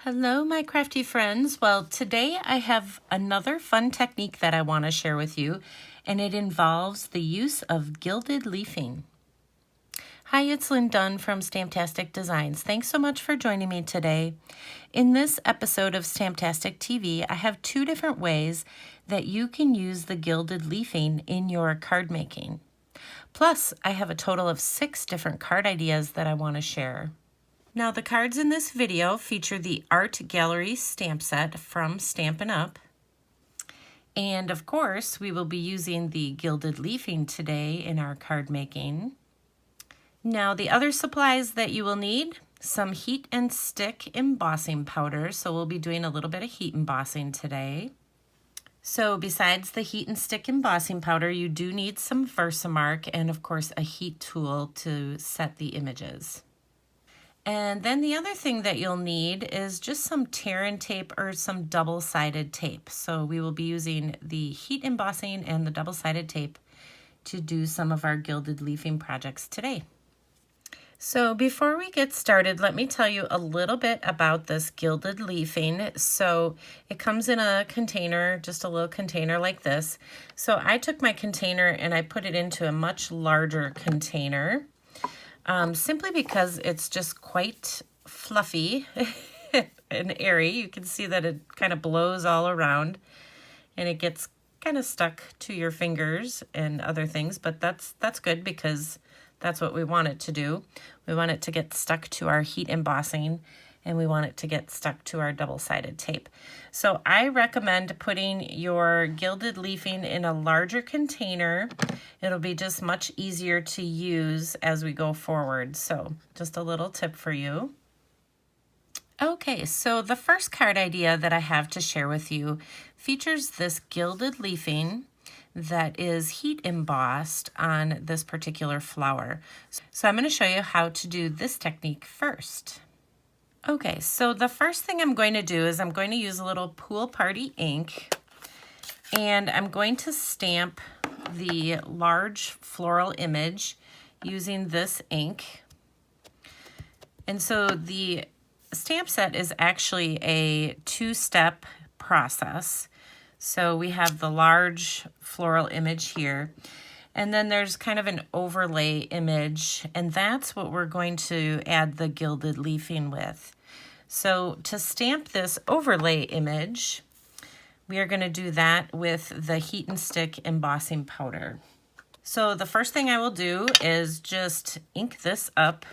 Hello, my crafty friends. Well, today I have another fun technique that I want to share with you, and it involves the use of gilded leafing. Hi, it's Lynn Dunn from Stamptastic Designs. Thanks so much for joining me today. In this episode of Stamptastic TV, I have two different ways that you can use the gilded leafing in your card making. Plus, I have a total of 6 different card ideas that I want to share. Now, the cards in this video feature the Art Gallery stamp set from Stampin Up. And of course, we will be using the gilded leafing today in our card making. Now, the other supplies that you will need, some heat and stick embossing powder. So we'll be doing a little bit of heat embossing today. So besides the heat and stick embossing powder, you do need some Versamark and of course a heat tool to set the images. And then the other thing that you'll need is just some tear and tape or some double-sided tape. So we will be using the heat embossing and the double-sided tape to do some of our gilded leafing projects today. So before we get started, let me tell you a little bit about this gilded leafing. So it comes in a container, just a little container like this. So I took my container and I put it into a much larger container. Simply because it's just quite fluffy and airy. You can see that it kind of blows all around and it gets kind of stuck to your fingers and other things, but that's good because that's what we want it to do. We want it to get stuck to our heat embossing and we want it to get stuck to our double-sided tape. So I recommend putting your gilded leafing in a larger container. It'll be just much easier to use as we go forward. So just a little tip for you. Okay, so the first card idea that I have to share with you features this gilded leafing that is heat embossed on this particular flower. So I'm going to show you how to do this technique first. Okay, so the first thing I'm going to do is I'm going to use a little Pool Party ink and I'm going to stamp the large floral image using this ink. And so the stamp set is actually a 2-step process. So we have the large floral image here, and then there's kind of an overlay image, and that's what we're going to add the gilded leafing with. So to stamp this overlay image, we are going to do that with the heat and stick embossing powder. So the first thing I will do is just ink this up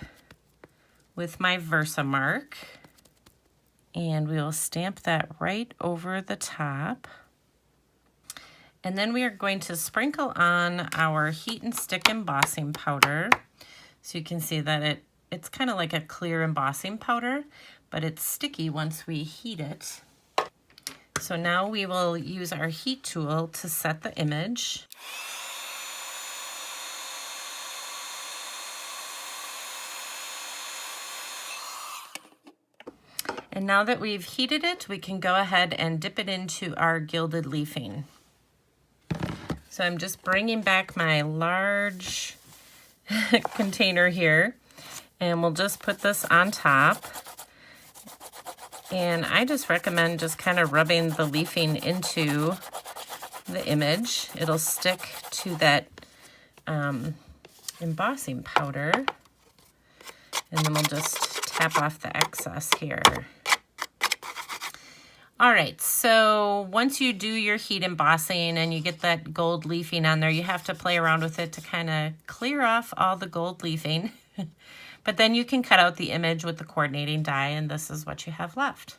with my Versamark, and we will stamp that right over the top. And then we are going to sprinkle on our heat and stick embossing powder. So you can see that it's kind of like a clear embossing powder, but it's sticky once we heat it. So now we will use our heat tool to set the image. And now that we've heated it, we can go ahead and dip it into our gilded leafing. So I'm just bringing back my large container here, and we'll just put this on top. And I just recommend just kind of rubbing the leafing into the image. It'll stick to that embossing powder. And then we'll just tap off the excess here. All right, so once you do your heat embossing and you get that gold leafing on there, you have to play around with it to kind of clear off all the gold leafing. But then you can cut out the image with the coordinating die, and this is what you have left.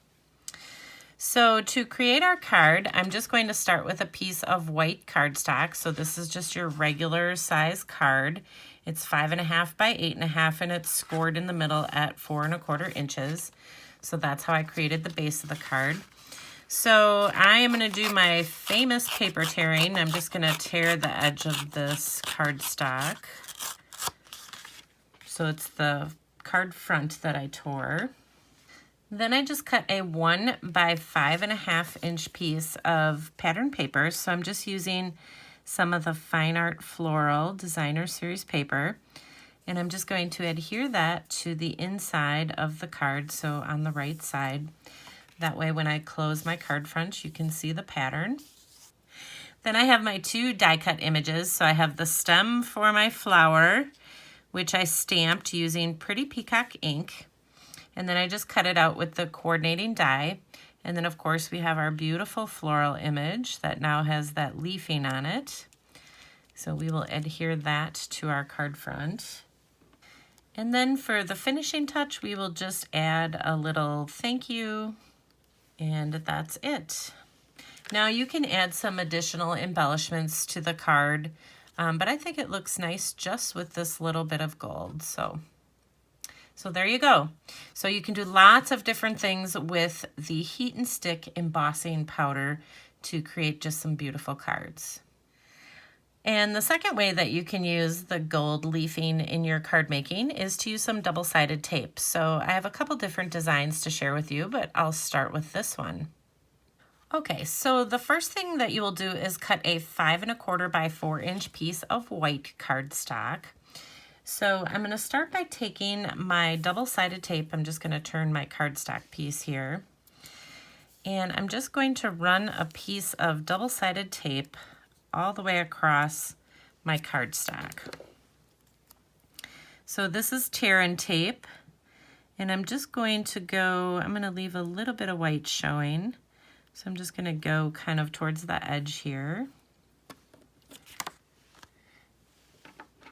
So to create our card, I'm just going to start with a piece of white cardstock. So this is just your regular size card. It's 5.5 by 8.5, and it's scored in the middle at 4 1/4 inches. So that's how I created the base of the card. So I am going to do my famous paper tearing. I'm just going to tear the edge of this cardstock. So it's the card front that I tore. Then I just cut a 1 by 5.5 inch piece of pattern paper. So I'm just using some of the Fine Art Floral Designer Series paper. And I'm just going to adhere that to the inside of the card, so on the right side. That way when I close my card front, you can see the pattern. Then I have my two die cut images. So I have the stem for my flower, which I stamped using Pretty Peacock ink. And then I just cut it out with the coordinating die. And then of course we have our beautiful floral image that now has that leafing on it. So we will adhere that to our card front. And then for the finishing touch, we will just add a little thank you, and that's it. Now you can add some additional embellishments to the card, but I think it looks nice just with this little bit of gold. So there you go. So you can do lots of different things with the heat and stick embossing powder to create just some beautiful cards. And the second way that you can use the gold leafing in your card making is to use some double-sided tape. So I have a couple different designs to share with you, but I'll start with this one. Okay, so the first thing that you will do is cut a 5 1/4 by 4 inch piece of white cardstock. So I'm going to start by taking my double-sided tape. I'm just going to turn my cardstock piece here. And I'm just going to run a piece of double-sided tape all the way across my cardstock. So this is tear-in tape, and I'm just going to I'm going to leave a little bit of white showing. So I'm just going to go kind of towards the edge here.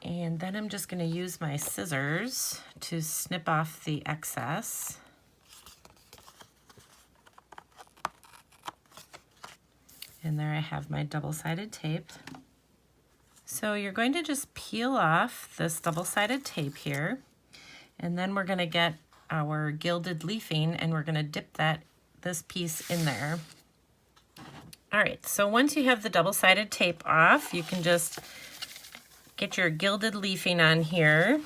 And then I'm just going to use my scissors to snip off the excess. And there I have my double-sided tape. So you're going to just peel off this double-sided tape here, and then we're going to get our gilded leafing and we're going to dip this piece in there. All right, so once you have the double-sided tape off, you can just get your gilded leafing on here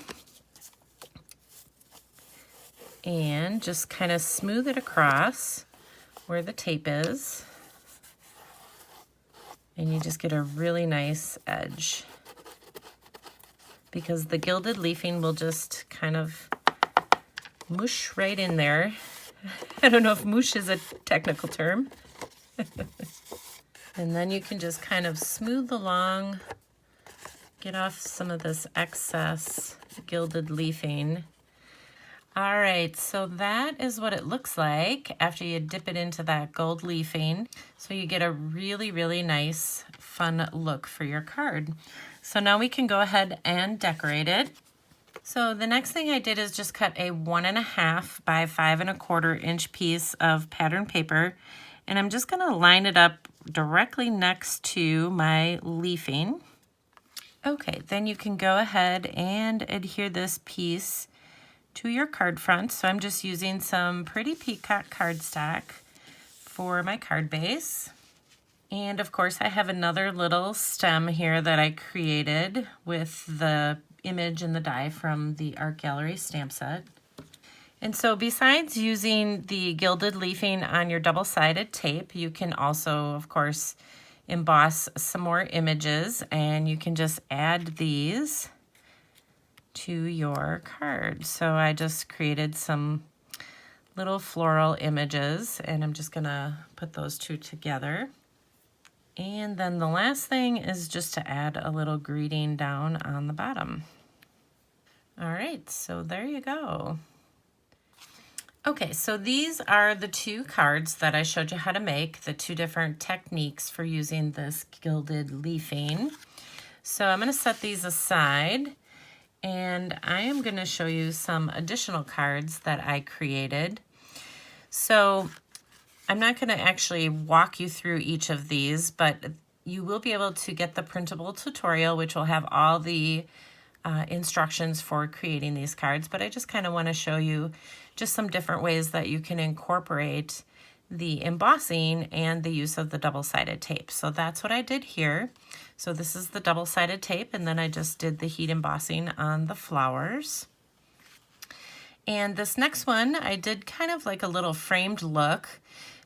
and just kind of smooth it across where the tape is. And you just get a really nice edge because the gilded leafing will just kind of moosh right in there. I don't know if moosh is a technical term. And then you can just kind of smooth along, get off some of this excess gilded leafing. All right, so that is what it looks like after you dip it into that gold leafing. So you get a really, really nice, fun look for your card. So now we can go ahead and decorate it. So the next thing I did is just cut a 1 1/2 by 5 1/4 inch piece of pattern paper, and I'm just gonna line it up directly next to my leafing. Okay, then you can go ahead and adhere this piece to your card front. So I'm just using some Pretty Peacock cardstock for my card base. And of course I have another little stem here that I created with the image and the die from the Art Gallery stamp set. And so besides using the gilded leafing on your double-sided tape, you can also, of course, emboss some more images, and you can just add these to your card. So I just created some little floral images, and I'm just gonna put those two together. And then the last thing is just to add a little greeting down on the bottom. All right, so there you go. Okay, so these are the two cards that I showed you how to make, the two different techniques for using this gilded leafing. So I'm gonna set these aside, and I am gonna show you some additional cards that I created. So I'm not gonna actually walk you through each of these, but you will be able to get the printable tutorial, which will have all the instructions for creating these cards, but I just kind of want to show you just some different ways that you can incorporate the embossing and the use of the double-sided tape. So that's what I did here. So this is the double-sided tape, and then I just did the heat embossing on the flowers. And this next one, I did kind of like a little framed look.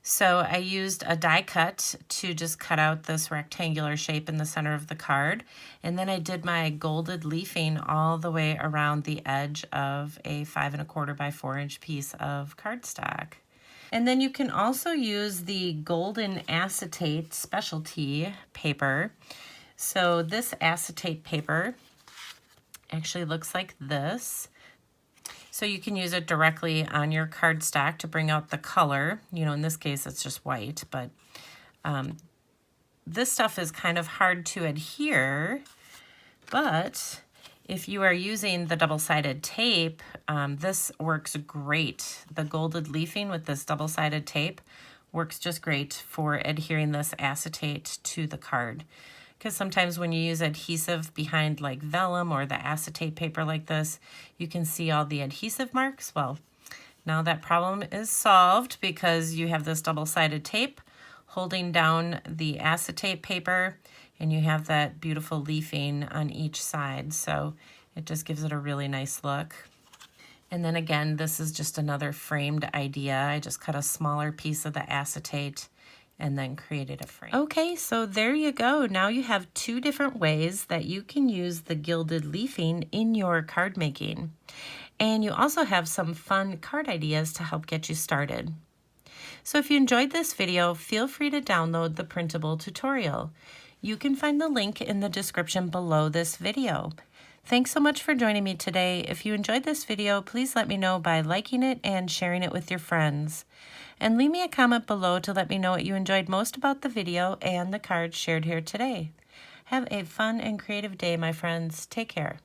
So I used a die cut to just cut out this rectangular shape in the center of the card. And then I did my gilded leafing all the way around the edge of a 5 1/4 by 4 inch piece of cardstock. And then you can also use the golden acetate specialty paper. So this acetate paper actually looks like this. So you can use it directly on your cardstock to bring out the color. You know, in this case, it's just white, but this stuff is kind of hard to adhere. But if you are using the double-sided tape, this works great. The gilded leafing with this double-sided tape works just great for adhering this acetate to the card. Because sometimes when you use adhesive behind like vellum or the acetate paper like this, you can see all the adhesive marks. Well, now that problem is solved because you have this double-sided tape holding down the acetate paper, and you have that beautiful leafing on each side. So it just gives it a really nice look. And then again, this is just another framed idea. I just cut a smaller piece of the acetate and then created a frame. Okay, so there you go. Now you have 2 different ways that you can use the gilded leafing in your card making. And you also have some fun card ideas to help get you started. So if you enjoyed this video, feel free to download the printable tutorial. You can find the link in the description below this video. Thanks so much for joining me today. If you enjoyed this video, please let me know by liking it and sharing it with your friends. And leave me a comment below to let me know what you enjoyed most about the video and the cards shared here today. Have a fun and creative day, my friends. Take care.